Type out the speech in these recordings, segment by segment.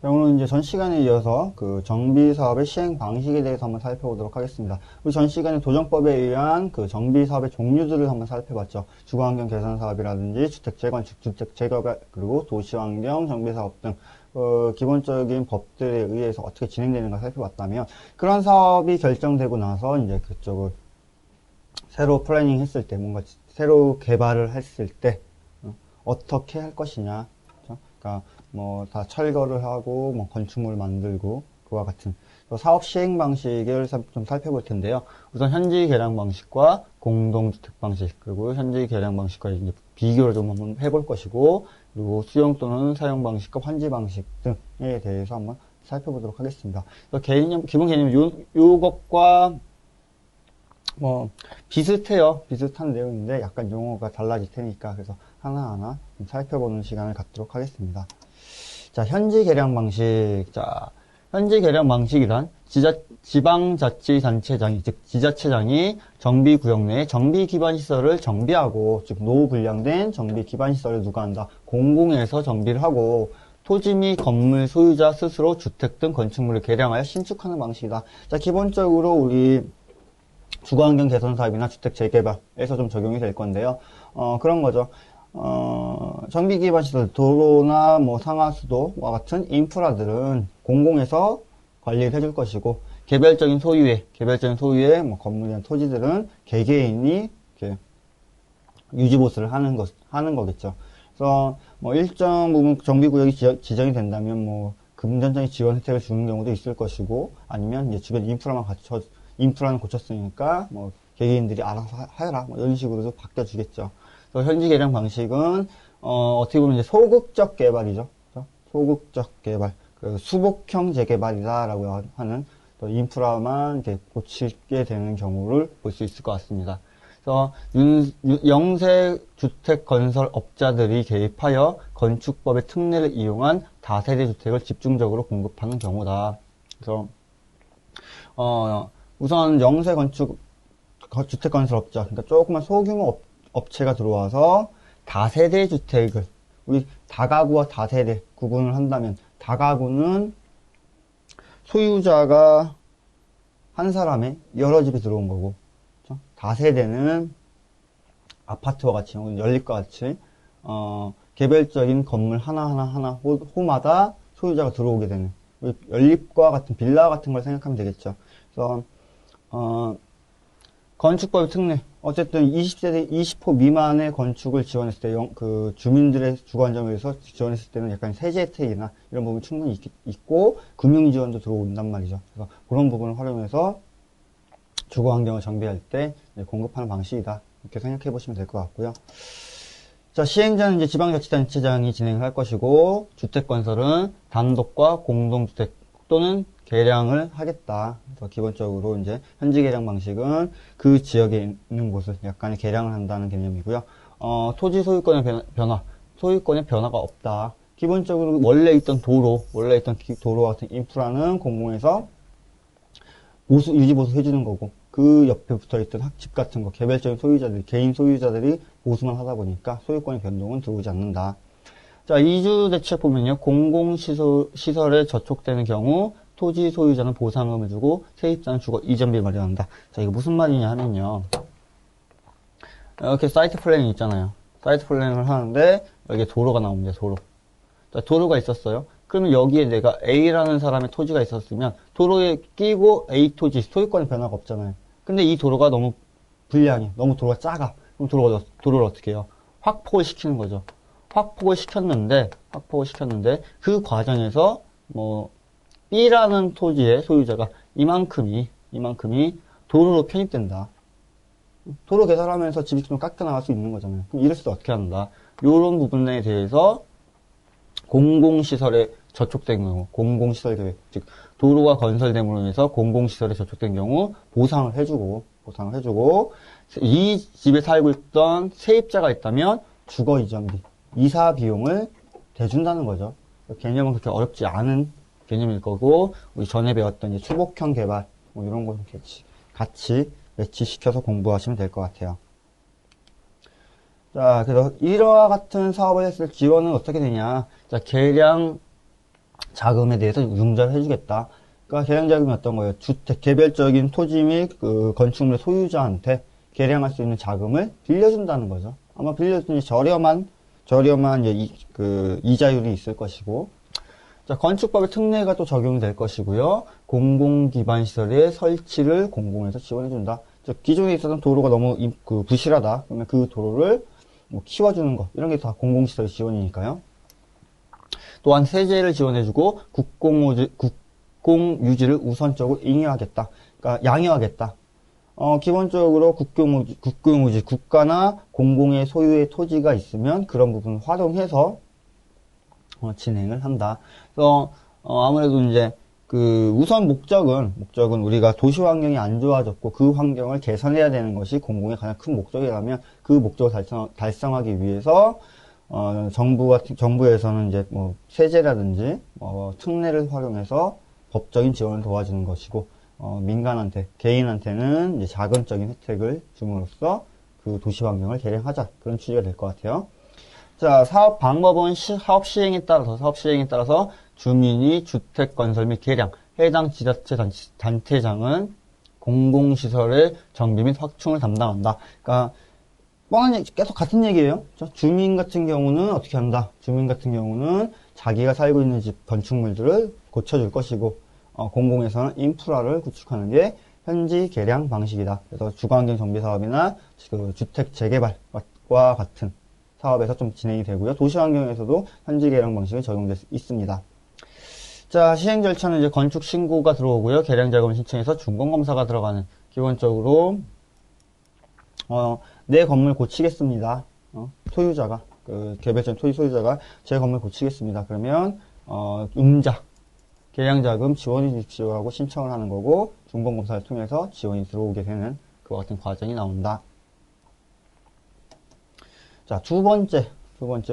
자, 오늘 이제 전 시간에 이어서 그 정비 사업의 시행 방식에 대해서 한번 살펴보도록 하겠습니다. 우리 전 시간에 도정법에 의한 그 정비 사업의 종류들을 한번 살펴봤죠. 주거환경 개선 사업이라든지 주택 재건축, 주택 재개발, 그리고 도시환경 정비 사업 등 기본적인 법들에 의해서 어떻게 진행되는가 살펴봤다면, 그런 사업이 결정되고 나서 이제 그쪽을 새로 플래닝 했을 때, 뭔가 새로 개발을 했을 때 어떻게 할 것이냐. 그러니까 뭐 다 철거를 하고 뭐 건축물 만들고 그와 같은 사업 시행 방식을 좀 살펴볼 텐데요. 우선 현지 계량 방식과 공동주택 방식, 그리고 현지 계량 방식과 이제 비교를 좀 한번 해볼 것이고, 그리고 수용 또는 사용 방식과 환지 방식 등에 대해서 한번 살펴보도록 하겠습니다. 기본 개념 요것과 뭐 비슷해요. 비슷한 내용인데 약간 용어가 달라질 테니까 그래서 하나하나 좀 살펴보는 시간을 갖도록 하겠습니다. 자, 현지 계량 방식. 자, 현지 계량 방식이란 지방자치단체장이, 즉 지자체장이 정비구역 내에 정비 기반 시설을 정비하고, 즉 노후 불량된 정비 기반 시설을 누가 한다? 공공에서 정비를 하고, 토지 및 건물 소유자 스스로 주택 등 건축물을 개량하여 신축하는 방식이다. 자, 기본적으로 우리 주거환경 개선 사업이나 주택 재개발에서 좀 적용이 될 건데요. 그런 거죠. 정비 기반 시설, 도로나 뭐 상하수도와 같은 인프라들은 공공에서 관리를 해줄 것이고, 개별적인 소유의 뭐 건물이나 토지들은 개개인이 이렇게 유지보수를 하는 거겠죠. 그래서 뭐 일정 부분 정비구역이 지정이 된다면 뭐 금전적인 지원 혜택을 주는 경우도 있을 것이고, 아니면 이제 주변 인프라는 고쳤으니까 뭐 개개인들이 알아서 해라, 뭐 이런 식으로도 바뀌어주겠죠. 그래서 현지 계량 방식은 어떻게 보면 이제 소극적 개발이죠. 그렇죠? 소극적 개발, 그 수복형 재개발이다라고 하는 또 인프라만 이렇게 고치게 되는 경우를 볼 수 있을 것 같습니다. 그래서 영세 주택 건설 업자들이 개입하여 건축법의 특례를 이용한 다세대 주택을 집중적으로 공급하는 경우다. 그래서 우선 영세 주택 건설 업자, 그러니까 조그만 소규모 업체가 들어와서 다세대 주택을, 우리 다가구와 다세대 구분을 한다면, 다가구는 소유자가 한 사람의 여러 집이 들어온 거고, 그렇죠? 다세대는 아파트와 같이, 연립과 같이 개별적인 건물 하나 호마다 소유자가 들어오게 되는, 연립과 같은 빌라 같은 걸 생각하면 되겠죠. 그래서 건축법 특례, 어쨌든 20세대 20호 미만의 건축을 지원했을 때, 그 주민들의 주거 안정을 위해서 지원했을 때는 약간 세제 혜택이나 이런 부분이 충분히 있고, 금융 지원도 들어온단 말이죠. 그래서 그런 부분을 활용해서 주거 환경을 정비할 때 공급하는 방식이다, 이렇게 생각해 보시면 될 것 같고요. 자, 시행자는 이제 지방자치단체장이 진행을 할 것이고, 주택 건설은 단독과 공동주택 또는 개량을 하겠다. 그래서 기본적으로 이제 현지 개량 방식은 그 지역에 있는 곳을 약간의 개량을 한다는 개념이고요. 토지 소유권의 소유권의 변화가 없다. 기본적으로 원래 있던 도로와 같은 인프라는 공공에서 유지보수 해주는 거고, 그 옆에 붙어있던 학집 같은 거, 개인 소유자들이 보수만 하다 보니까 소유권의 변동은 들어오지 않는다. 자, 이주대책 보면요, 공공시설에 저촉되는 경우 토지 소유자는 보상금을 주고 세입자는 주거 이전비 마련한다. 자, 이거 무슨 말이냐 하면요, 이렇게 사이트 플래닝 있잖아요. 사이트 플래닝을 하는데 여기에 도로가 나옵니다. 자, 도로가 있었어요. 그러면 여기에 내가 A라는 사람의 토지가 있었으면 도로에 끼고 A 토지 소유권의 변화가 없잖아요. 근데 이 도로가 너무 도로가 작아. 그럼 도로를 어떻게 해요? 확폭을 시키는 거죠. 확폭을 시켰는데 그 과정에서 뭐 B라는 토지의 소유자가 이만큼이 도로로 편입된다. 도로 개설하면서 집이 좀 깎여 나갈 수 있는 거잖아요. 그럼 이랬을 때 어떻게 한다? 이런 부분에 대해서 공공시설에 저촉된 경우, 공공시설 계획, 즉 도로가 건설됨으로 인해서 공공시설에 저촉된 경우 보상을 해주고, 이 집에 살고 있던 세입자가 있다면 주거 이전비, 이사 비용을 대준다는 거죠. 개념은 그렇게 어렵지 않은 개념일 거고, 우리 전에 배웠던 이제 수복형 개발, 뭐 이런 거 같이 매치시켜서 공부하시면 될 것 같아요. 자, 그래서 이와 같은 사업을 했을 지원은 어떻게 되냐. 자, 자금에 대해서 융자를 해주겠다. 그러니까 계량자금이 어떤 거예요? 주택, 개별적인 토지 및 그 건축물 소유자한테 계량할 수 있는 자금을 빌려준다는 거죠. 아마 빌려주니 저렴한 이자율이 있을 것이고, 자, 건축법의 특례가 또 적용이 될 것이고요. 공공기반시설의 설치를 공공에서 지원해준다. 즉, 기존에 있었던 도로가 너무 부실하다. 그러면 그 도로를 뭐 키워주는 것, 이런 게 다 공공시설 지원이니까요. 또한 세제를 지원해주고 국공유지를 우선적으로 잉여하겠다. 그러니까 양여하겠다. 기본적으로 국공유지, 국가나 공공의 소유의 토지가 있으면 그런 부분을 활용해서 진행을 한다. 그래서 아무래도 이제 우선 목적은 우리가 도시 환경이 안 좋아졌고 그 환경을 개선해야 되는 것이 공공의 가장 큰 목적이라면 그 목적을 달성하기 위해서 정부에서는 이제 뭐 세제라든지 특례를 활용해서 법적인 지원을 도와주는 것이고 개인한테는 이제 자금적인 혜택을 줌으로써 그 도시 환경을 개량하자, 그런 취지가 될 것 같아요. 자, 사업 방법은 사업 시행에 따라서 주민이 주택 건설 및 개량, 해당 지자체 단체장은 공공시설의 정비 및 확충을 담당한다. 그러니까 계속 같은 얘기예요. 주민 같은 경우는 어떻게 한다? 주민 같은 경우는 자기가 살고 있는 집 건축물들을 고쳐줄 것이고, 공공에서는 인프라를 구축하는 게 현지 개량 방식이다. 그래서 주거환경 정비 사업이나 주택 재개발과 같은 사업에서 좀 진행이 되고요. 도시환경에서도 현지 개량 방식이 적용될 수 있습니다. 자, 시행 절차는 이제 건축 신고가 들어오고요. 개량 자금을 신청해서 준공 검사가 들어가는, 기본적으로 내 건물 고치겠습니다. 소유자가, 개별적인 토지 소유자가 제 건물 고치겠습니다. 그러면 개량 자금 지원해 주십시오 하고 신청을 하는 거고, 준공 검사를 통해서 지원이 들어오게 되는 그와 같은 과정이 나온다. 자, 두 번째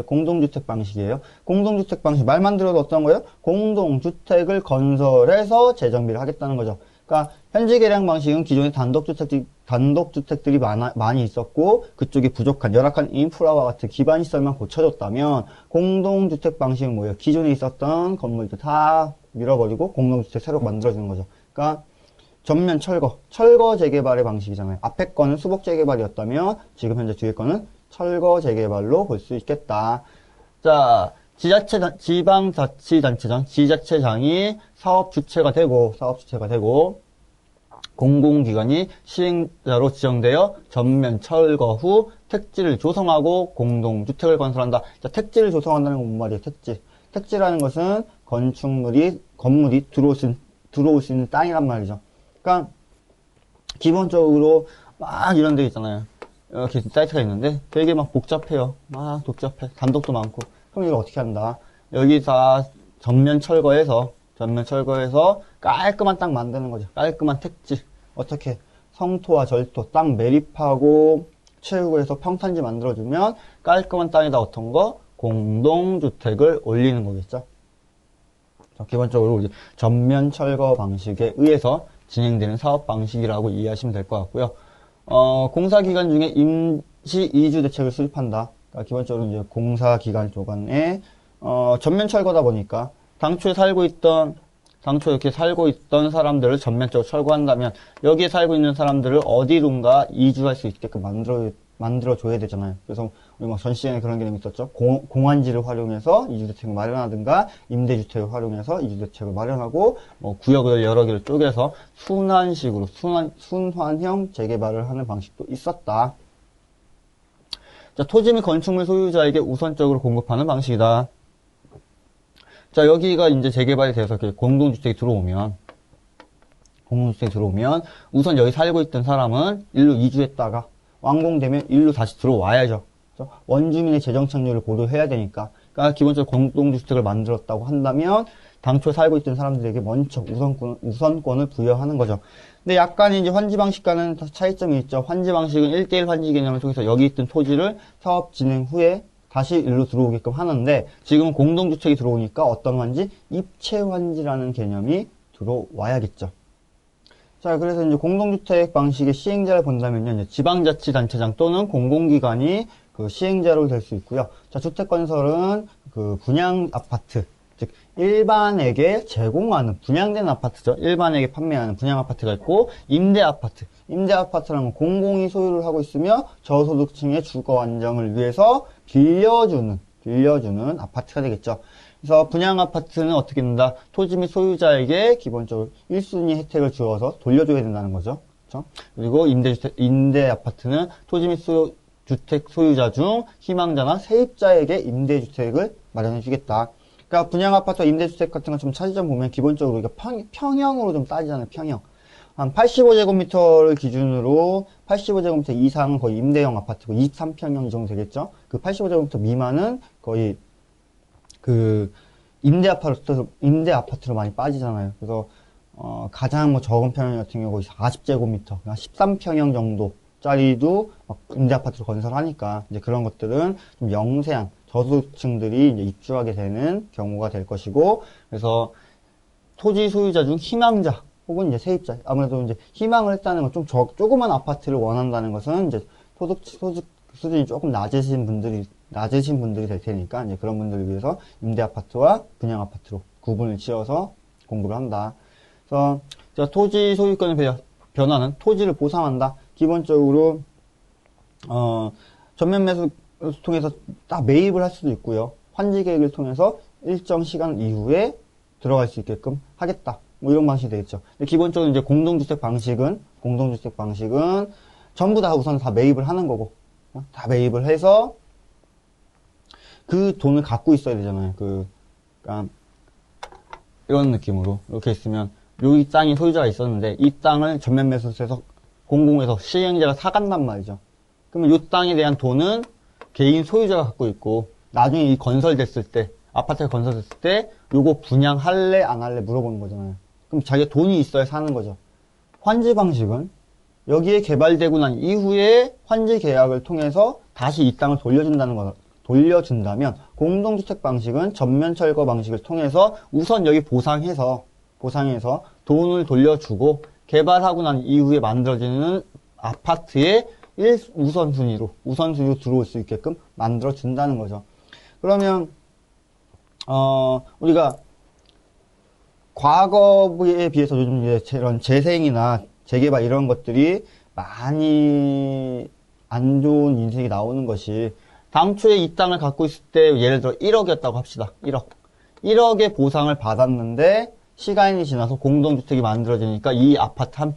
공동주택 방식이에요. 공동주택 방식 말만 들어도 어떤 거예요? 공동주택을 건설해서 재정비를 하겠다는 거죠. 그러니까 현지 개량 방식은 기존에 단독주택들이 많이 있었고 그쪽이 부족한 열악한 인프라와 같은 기반 시설만 고쳐줬다면, 공동주택 방식은 뭐예요? 기존에 있었던 건물들 다 밀어버리고 공동주택 새로 만들어주는 거죠. 그러니까 전면 철거 재개발의 방식이잖아요. 앞에 거는 수복 재개발이었다면 지금 현재 뒤에 거는 철거 재개발로 볼 수 있겠다. 자, 지방자치단체장, 지자체장이 사업 주체가 되고 공공기관이 시행자로 지정되어 전면 철거 후 택지를 조성하고 공동주택을 건설한다. 자, 택지를 조성한다는 건 뭔 말이에요? 택지라는 것은 건물이 들어올 수 있는 땅이란 말이죠. 그러니까 기본적으로 막 이런 데 있잖아요. 이렇게 사이트가 있는데 되게 막 복잡해요. 막 복잡해. 단독도 많고. 그럼 이걸 어떻게 한다? 여기 다 전면 철거해서 깔끔한 땅 만드는 거죠. 깔끔한 택지. 어떻게? 성토와 절토, 땅 매립하고 채우고 해서 평탄지 만들어주면 깔끔한 땅에다 어떤 거? 공동주택을 올리는 거겠죠. 자, 기본적으로 우리 전면 철거 방식에 의해서 진행되는 사업 방식이라고 이해하시면 될 것 같고요. 공사기간 중에 임시 이주 대책을 수립한다. 그러니까 기본적으로 이제 공사기간 동안에 전면 철거다 보니까 당초에 이렇게 살고 있던 사람들을 전면적으로 철거한다면 여기에 살고 있는 사람들을 어디론가 이주할 수 있게끔 만들어줘야 되잖아요. 그래서 우리 막 전 시간에 그런 개념이 있었죠. 공환지를 활용해서 이주대책을 마련하든가 임대주택을 활용해서 이주대책을 마련하고 구역을 여러 개를 쪼개서 순환식으로 순환형 재개발을 하는 방식도 있었다. 자, 토지 및 건축물 소유자에게 우선적으로 공급하는 방식이다. 자, 여기가 이제 재개발이 돼서 공동주택이 들어오면 우선 여기 살고 있던 사람은 일로 이주했다가 완공되면 일로 다시 들어와야죠. 그렇죠? 원주민의 재정 착률을 고려해야 되니까. 그러니까 기본적으로 공동주택을 만들었다고 한다면 당초 살고 있던 사람들에게 먼저 우선권을 부여하는 거죠. 근데 약간 이제 환지 방식과는 차이점이 있죠. 환지 방식은 1:1 환지 개념을 통해서 여기 있던 토지를 사업 진행 후에 다시 일로 들어오게끔 하는데, 지금은 공동주택이 들어오니까 어떤 환지? 입체 환지라는 개념이 들어와야겠죠. 자, 그래서 이제 공동주택 방식의 시행자를 본다면요, 이제 지방자치단체장 또는 공공기관이 그 시행자로 될 수 있고요. 자, 주택건설은 그 분양 아파트, 즉 일반에게 제공하는 분양된 아파트죠. 일반에게 판매하는 분양 아파트가 있고 임대 아파트. 임대 아파트라는 건 공공이 소유를 하고 있으며 저소득층의 주거 안정을 위해서 빌려주는 아파트가 되겠죠. 그래서 분양 아파트는 어떻게 된다? 토지 및 소유자에게 기본적으로 1순위 혜택을 주어서 돌려줘야 된다는 거죠. 그렇죠? 그리고 임대 아파트는 토지 및 주택 소유자 중 희망자나 세입자에게 임대주택을 마련해주겠다. 그러니까 분양 아파트와 임대주택 같은 거 좀 차이점 보면 기본적으로 우리가 평형으로 좀 따지잖아요. 평형. 한 85제곱미터를 기준으로 85제곱미터 이상은 거의 임대형 아파트고 23평형 이 정도 되겠죠. 그 85제곱미터 미만은 거의 그 임대 아파트로 많이 빠지잖아요. 그래서 가장 뭐 적은 평형 같은 경우 거의 40제곱미터, 13평형 정도짜리도 임대 아파트로 건설하니까 이제 그런 것들은 좀 영세한 저소득층들이 이제 입주하게 되는 경우가 될 것이고, 그래서 토지 소유자 중 희망자 혹은 이제 세입자, 아무래도 이제 희망을 했다는 건 좀 조그만 아파트를 원한다는 것은 이제 소득 수준이 조금 낮으신 분들이 될 테니까 이제 그런 분들을 위해서 임대 아파트와 분양 아파트로 구분을 지어서 공부를 한다. 그래서 토지 소유권의 변화는 토지를 보상한다. 기본적으로 전면 매수를 통해서 딱 매입을 할 수도 있고요. 환지 계획을 통해서 일정 시간 이후에 들어갈 수 있게끔 하겠다. 뭐 이런 방식이 되겠죠. 기본적으로 이제 공동주택 방식은 전부 다 우선 다 매입을 하는 거고, 다 매입을 해서 그 돈을 갖고 있어야 되잖아요. 그러니까 이런 느낌으로 이렇게 있으면 여기 땅이 소유자가 있었는데 이 땅을 전면 매수해서 공공에서 시행자가 사간단 말이죠. 그러면 이 땅에 대한 돈은 개인 소유자가 갖고 있고 나중에 이 건설됐을 때 아파트가 건설됐을 때 요거 분양할래 안 할래 물어보는 거잖아요. 그럼 자기가 돈이 있어야 사는 거죠. 환지 방식은 여기에 개발되고 난 이후에 환지 계약을 통해서 다시 이 땅을 돌려준다면 공동주택 방식은 전면 철거 방식을 통해서 우선 여기 보상해서 돈을 돌려주고 개발하고 난 이후에 만들어지는 아파트에 우선순위로 들어올 수 있게끔 만들어준다는 거죠. 그러면 우리가 과거에 비해서 요즘 이제 이런 재생이나 재개발 이런 것들이 많이 안 좋은 인식이 나오는 것이, 당초에 이 땅을 갖고 있을 때 예를 들어 1억이었다고 합시다. 1억의 보상을 받았는데 시간이 지나서 공동주택이 만들어지니까 이 아파트 한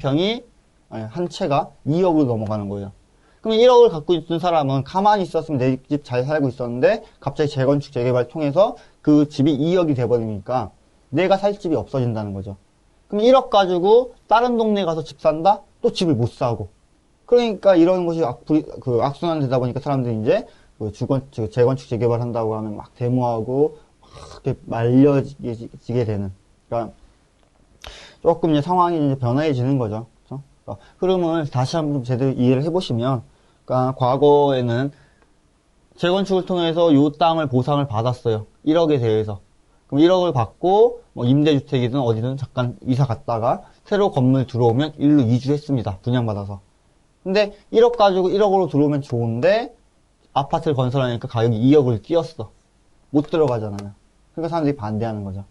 채가 2억으로 넘어가는 거예요. 그럼 1억을 갖고 있던 사람은 가만히 있었으면 내 집 잘 살고 있었는데 갑자기 재건축 재개발 통해서 그 집이 2억이 돼버리니까 내가 살 집이 없어진다는 거죠. 그럼 1억 가지고 다른 동네에 가서 집 산다? 또 집을 못 사고. 그러니까 이런 것이 악순환 되다 보니까 사람들이 이제 재건축 재개발 한다고 하면 막 데모하고 막 이렇게 말려지게 되는. 그러니까 조금 이제 상황이 이제 변화해지는 거죠. 그렇죠? 그러니까 흐름을 다시 한번 좀 제대로 이해를 해보시면, 그러니까 과거에는 재건축을 통해서 이 땅을 보상을 받았어요. 1억에 대해서. 그럼 1억을 받고 뭐 임대주택이든 어디든 잠깐 이사 갔다가 새로 건물 들어오면 일로 이주했습니다. 분양받아서. 근데 1억 가지고 1억으로 들어오면 좋은데 아파트를 건설하니까 가격이 2억을 뛰었어. 못 들어가잖아요. 그러니까 사람들이 반대하는 거죠.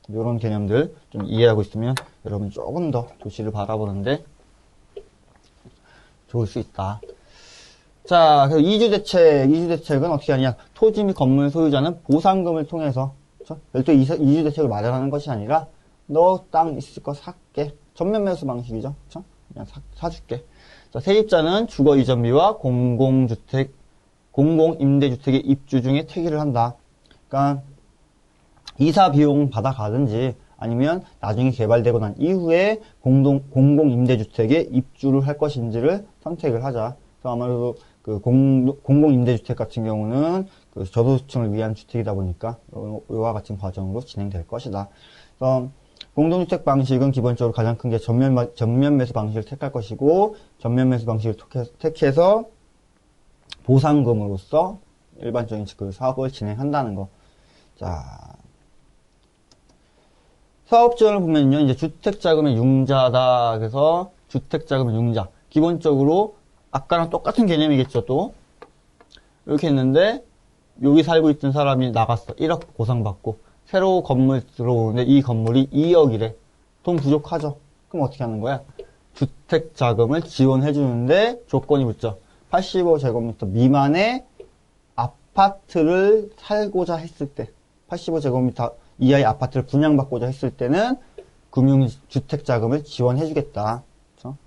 이런 개념들 좀 이해하고 있으면 여러분 조금 더 도시를 바라보는데 좋을 수 있다. 자, 그래서 이주대책은 어떻게 하냐? 토지 및 건물 소유자는 보상금을 통해서, 그렇죠? 별도의 이주대책을 마련하는 것이 아니라 너 땅 있을 거 살게. 전면 매수 방식이죠. 그렇죠? 그냥 사줄게. 자, 세입자는 주거 이전비와 공공임대주택의 입주 중에 퇴기를 한다. 그러니까 이사 비용 받아가든지 아니면 나중에 개발되고 난 이후에 공공임대주택에 입주를 할 것인지를 선택을 하자. 그래서 아무래도 그 공공임대주택 같은 경우는 그 저소득층을 위한 주택이다 보니까 이와 같은 과정으로 진행될 것이다. 그래서 공동주택 방식은 기본적으로 가장 큰 게 전면 매수 방식을 택할 것이고, 전면 매수 방식을 택해서 보상금으로써 일반적인 그 사업을 진행한다는 거. 자, 사업 지원을 보면요, 이제 주택자금의 융자다. 그래서 주택자금의 융자. 기본적으로 아까랑 똑같은 개념이겠죠, 또. 이렇게 했는데, 여기 살고 있던 사람이 나갔어. 1억 보상받고. 새로 건물 들어오는데 이 건물이 2억이래. 돈 부족하죠. 그럼 어떻게 하는 거야? 주택 자금을 지원해 주는데 조건이 붙죠. 85제곱미터 미만의 아파트를 살고자 했을 때, 85제곱미터 이하의 아파트를 분양받고자 했을 때는 금융주택 자금을 지원해 주겠다. 그렇죠?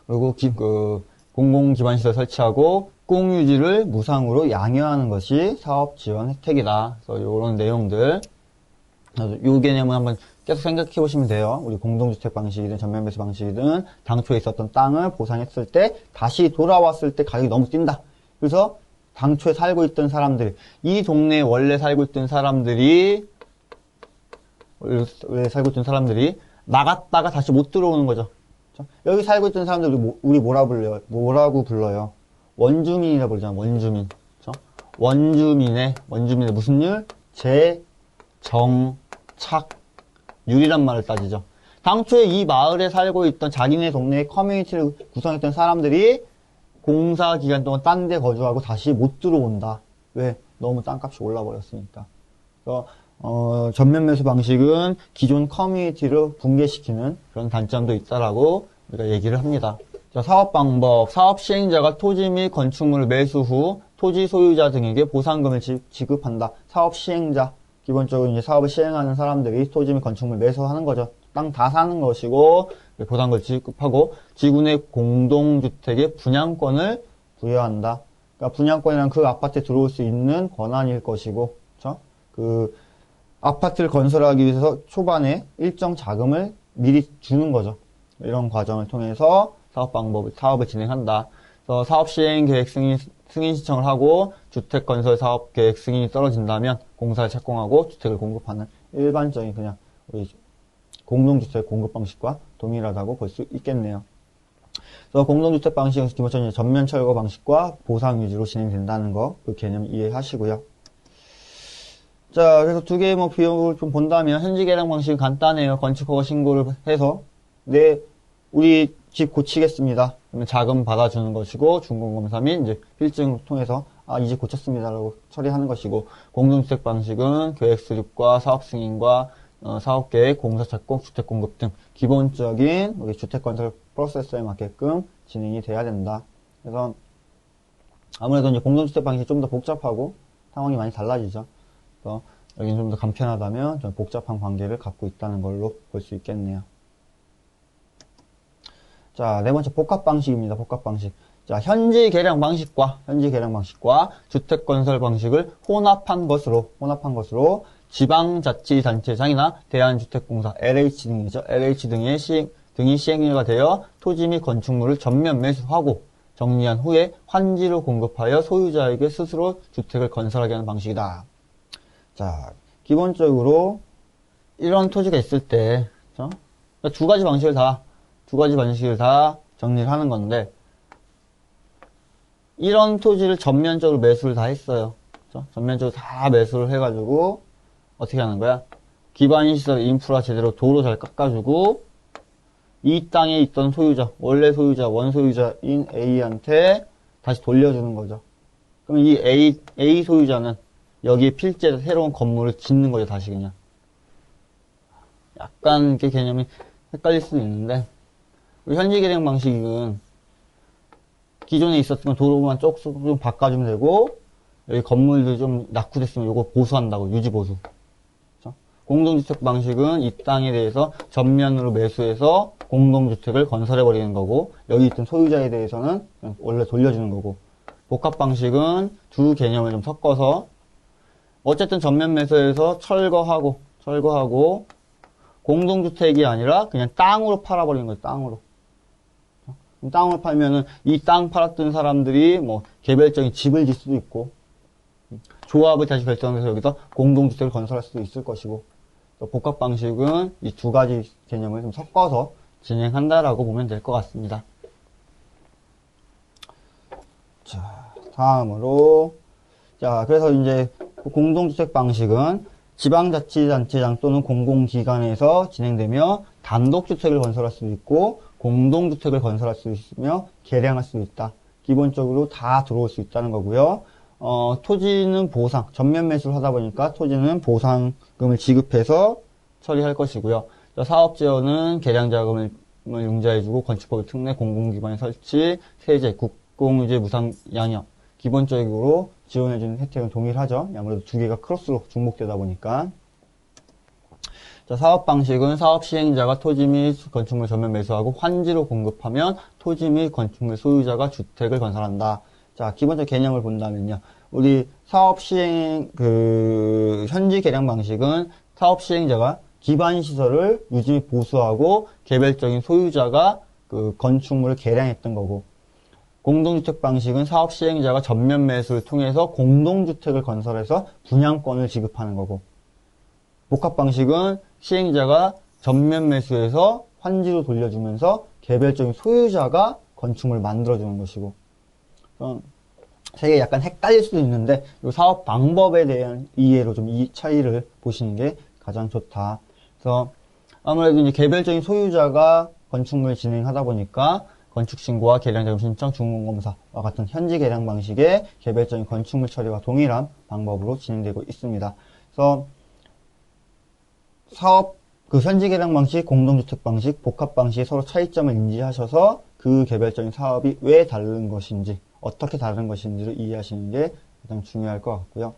그리고 공공기반시설 설치하고 공유지를 무상으로 양효하는 것이 사업 지원 혜택이다. 그래서 이런 내용들, 이 개념을 한번 계속 생각해 보시면 돼요. 우리 공동주택 방식이든 전면매수 방식이든 당초에 있었던 땅을 보상했을 때 다시 돌아왔을 때 가격이 너무 뛴다. 그래서 당초에 살고 있던 사람들, 이 동네에 원래 살고 있던 사람들이 나갔다가 다시 못 들어오는 거죠. 그렇죠? 여기 살고 있던 사람들 우리 뭐라고 불러요? 원주민이라 부르잖아. 원주민. 그렇죠? 원주민의 무슨 율? 재정착률이란 말을 따지죠. 당초에 이 마을에 살고 있던 자기네 동네의 커뮤니티를 구성했던 사람들이 공사 기간 동안 딴 데 거주하고 다시 못 들어온다. 왜? 너무 땅값이 올라버렸으니까. 그래서 전면 매수 방식은 기존 커뮤니티를 붕괴시키는 그런 단점도 있다라고 우리가 얘기를 합니다. 자, 사업 방법. 사업 시행자가 토지 및 건축물을 매수 후 토지 소유자 등에게 보상금을 지급한다. 사업 시행자. 기본적으로 이제 사업을 시행하는 사람들이 토지 및 건축물 매수하는 거죠. 땅 다 사는 것이고, 보상금을 지급하고, 지구내 공동주택의 분양권을 부여한다. 그러니까 분양권이란 그 아파트에 들어올 수 있는 권한일 것이고, 그렇죠? 그 아파트를 건설하기 위해서 초반에 일정 자금을 미리 주는 거죠. 이런 과정을 통해서 사업을 진행한다. 그래서 사업 시행 계획 승인 신청을 하고 주택 건설 사업 계획 승인이 떨어진다면 공사를 착공하고 주택을 공급하는 일반적인 그냥 우리 공동주택 공급 방식과 동일하다고 볼 수 있겠네요. 그래서 공동주택 방식은 기본적으로 전면 철거 방식과 보상 위주로 진행된다는 거, 그 개념 이해하시고요. 자, 그래서 두 개의 비용을 좀 본다면 현지 계량 방식은 간단해요. 건축허가 신고를 해서 우리 집 고치겠습니다. 그러면 자금 받아주는 것이고 준공검사 및 이제 필증을 통해서 이 집 고쳤습니다라고 처리하는 것이고, 공동주택 방식은 계획 수립과 사업 승인과 사업계획, 공사 착공, 주택 공급 등 기본적인 우리 주택 건설 프로세스에 맞게끔 진행이 돼야 된다. 그래서 아무래도 이제 공동주택 방식이 좀 더 복잡하고 상황이 많이 달라지죠. 그래서 여기는 좀 더 간편하다면 좀 복잡한 관계를 갖고 있다는 걸로 볼 수 있겠네요. 자, 네 번째 복합 방식입니다. 복합 방식. 자, 현지 계량 방식과 주택 건설 방식을 혼합한 것으로 지방자치단체장이나 대한주택공사 LH 등이죠. LH 등이 시행료가 되어 토지 및 건축물을 전면 매수하고 정리한 후에 환지로 공급하여 소유자에게 스스로 주택을 건설하게 하는 방식이다. 자, 기본적으로 이런 토지가 있을 때, 그렇죠? 두 가지 방식을 다 정리를 하는 건데, 이런 토지를 전면적으로 매수를 다 했어요. 그렇죠? 전면적으로 다 매수를 해가지고 어떻게 하는 거야? 기반시설 인프라 제대로 도로 잘 깎아주고 이 땅에 있던 소유자, 원래 소유자, 원소유자인 A한테 다시 돌려주는 거죠. 그럼 이 A 소유자는 여기에 필지에서 새로운 건물을 짓는 거죠. 다시 그냥. 약간 이렇게 개념이 헷갈릴 수도 있는데, 우리 현지 계량 방식은 기존에 있었던 도로만 조금 좀 바꿔주면 되고, 여기 건물도 좀 낙후됐으면 이거 보수한다고, 유지보수. 그렇죠? 공동주택 방식은 이 땅에 대해서 전면으로 매수해서 공동주택을 건설해버리는 거고, 여기 있던 소유자에 대해서는 그냥 원래 돌려주는 거고, 복합 방식은 두 개념을 좀 섞어서, 어쨌든 전면 매수해서 철거하고, 공동주택이 아니라 그냥 땅으로 팔아버리는 거죠, 땅으로. 땅을 팔면은 이 땅 팔았던 사람들이 뭐 개별적인 집을 짓 수도 있고, 조합을 다시 결정해서 여기서 공동주택을 건설할 수도 있을 것이고, 복합 방식은 이 두 가지 개념을 좀 섞어서 진행한다라고 보면 될 것 같습니다. 자, 다음으로, 자, 그래서 이제 공동주택 방식은 지방자치단체장 또는 공공기관에서 진행되며 단독주택을 건설할 수도 있고 공동주택을 건설할 수 있으며 개량할 수 있다. 기본적으로 다 들어올 수 있다는 거고요. 토지는 보상, 전면 매수를 하다 보니까 토지는 보상금을 지급해서 처리할 것이고요. 사업재원은 계량자금을 융자해주고 건축법 특례, 공공기관의 설치, 세제, 국공유재 무상 양형 기본적으로 지원해주는 혜택은 동일하죠. 아무래도 두 개가 크로스로 중복되다 보니까. 사업 방식은 사업 시행자가 토지 및 건축물 전면 매수하고 환지로 공급하면 토지 및 건축물 소유자가 주택을 건설한다. 자, 기본적 개념을 본다면요. 우리 사업 시행, 현지 계량 방식은 사업 시행자가 기반 시설을 유지 및 보수하고 개별적인 소유자가 건축물을 개량했던 거고, 공동주택 방식은 사업 시행자가 전면 매수를 통해서 공동주택을 건설해서 분양권을 지급하는 거고, 복합 방식은 시행자가 전면 매수해서 환지로 돌려주면서 개별적인 소유자가 건축물을 만들어주는 것이고, 세 개 약간 헷갈릴 수도 있는데 이 사업 방법에 대한 이해로 좀 이 차이를 보시는 게 가장 좋다. 그래서 아무래도 이제 개별적인 소유자가 건축물을 진행하다 보니까 건축신고와 계량자금 신청, 준공검사와 같은 현지 계량 방식의 개별적인 건축물 처리와 동일한 방법으로 진행되고 있습니다. 그래서 사업 현지 계량 방식, 공동주택 방식, 복합 방식의 서로 차이점을 인지하셔서 그 개별적인 사업이 왜 다른 것인지, 어떻게 다른 것인지를 이해하시는 게 가장 중요할 것 같고요.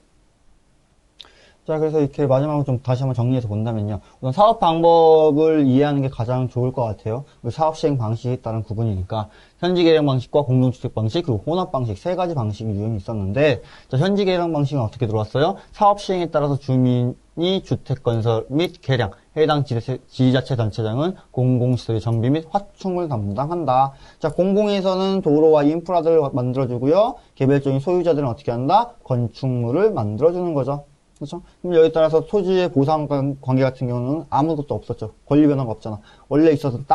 자, 그래서 이렇게 마지막으로 좀 다시 한번 정리해서 본다면요. 우선 사업 방법을 이해하는 게 가장 좋을 것 같아요. 사업 시행 방식에 따른 구분이니까. 현지 계량 방식과 공동주택 방식, 그리고 혼합 방식, 세 가지 방식이 유형이 있었는데, 자, 현지 계량 방식은 어떻게 들어왔어요? 사업 시행에 따라서 주민이 주택 건설 및 계량, 해당 지자체 단체장은 공공시설의 정비 및 확충을 담당한다. 자, 공공에서는 도로와 인프라들을 만들어주고요. 개별적인 소유자들은 어떻게 한다? 건축물을 만들어주는 거죠. 그렇죠? 그럼 여기 따라서 토지의 보상 관계 같은 경우는 아무것도 없었죠. 권리 변화가 없잖아. 원래 있었던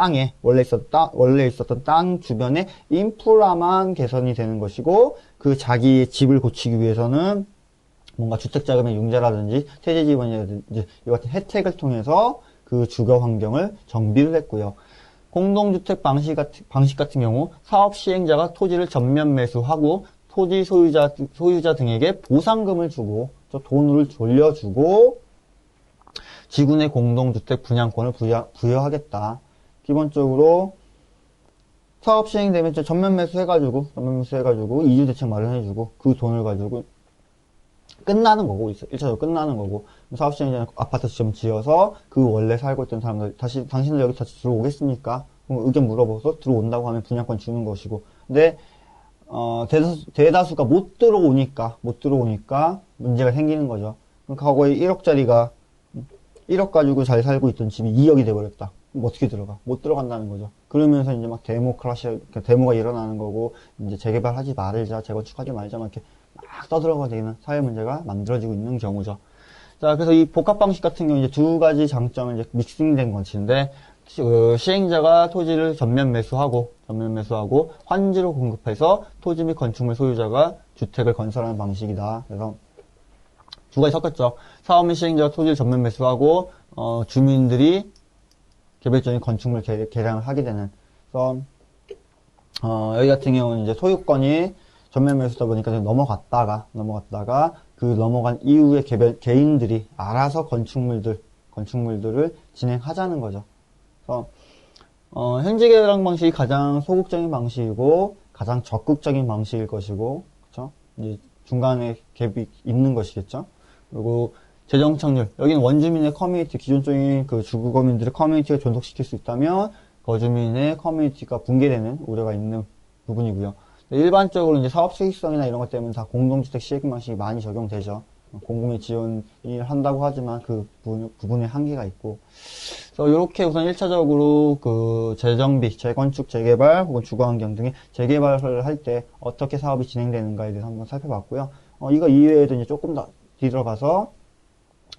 땅 주변에 인프라만 개선이 되는 것이고, 그 자기의 집을 고치기 위해서는 뭔가 주택자금의 융자라든지 세제 지원이라든지 이 같은 혜택을 통해서 그 주거 환경을 정비를 했고요. 공동주택 방식 같은 경우 사업 시행자가 토지를 전면 매수하고 토지 소유자 등에게 보상금을 주고 돈을 돌려주고 지구 내 공동주택 분양권을 부여하겠다. 기본적으로 사업 시행되면 전면 매수해가지고 이주대책 마련해주고 그 돈을 가지고 끝나는 거고, 1차적으로 끝나는 거고, 사업 시행자는 아파트 좀 지어서 그 원래 살고 있던 사람들 다시 당신들 여기 다시 들어오겠습니까? 의견 물어봐서 들어온다고 하면 분양권 주는 것이고, 근데 대다수가 못 들어오니까 문제가 생기는 거죠. 과거에 1억짜리가 1억 가지고 잘 살고 있던 집이 2억이 돼버렸다. 그럼 어떻게 들어가? 못 들어간다는 거죠. 그러면서 이제 막 데모가 일어나는 거고, 이제 재개발하지 말자, 재건축하지 말자, 막 이렇게 막 떠들어가 되는 사회 문제가 만들어지고 있는 경우죠. 자, 그래서 이 복합 방식 같은 경우 이제 두 가지 장점을 이제 믹싱된 것인데, 시행자가 토지를 전면 매수하고 환지로 공급해서 토지 및 건축물 소유자가 주택을 건설하는 방식이다. 그래서 두 가지 섞였죠. 사업 및 시행자가 토지를 전면 매수하고 주민들이 개별적인 건축물 개량을 하게 되는. 그래서 여기 같은 경우는 이제 소유권이 전면 매수다 보니까 넘어갔다가 그 넘어간 이후에 개인들이 알아서 건축물들을 진행하자는 거죠. 그래서 현지 계량 방식이 가장 소극적인 방식이고 가장 적극적인 방식일 것이고, 그렇죠? 이제 중간에 갭이 있는 것이겠죠. 그리고 재정 착률, 여기는 원주민의 커뮤니티, 기존적인 그 주거민들의 커뮤니티가 존속시킬 수 있다면 거주민의 커뮤니티가 붕괴되는 우려가 있는 부분이고요. 일반적으로 이제 사업 수익성이나 이런 것 때문에 다 공동주택 시행 방식이 많이 적용되죠. 공공의 지원을 한다고 하지만 그 부분에 한계가 있고. 그래서 이렇게 우선 1차적으로 그 재정비, 재건축, 재개발 혹은 주거환경 등의 재개발을 할 때 어떻게 사업이 진행되는가에 대해서 한번 살펴봤고요. 이거 이외에도 이제 조금 더 뒤들어가서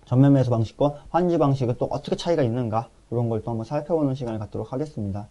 전면 매수 방식과 환지 방식은 또 어떻게 차이가 있는가, 그런 걸 또 한번 살펴보는 시간을 갖도록 하겠습니다.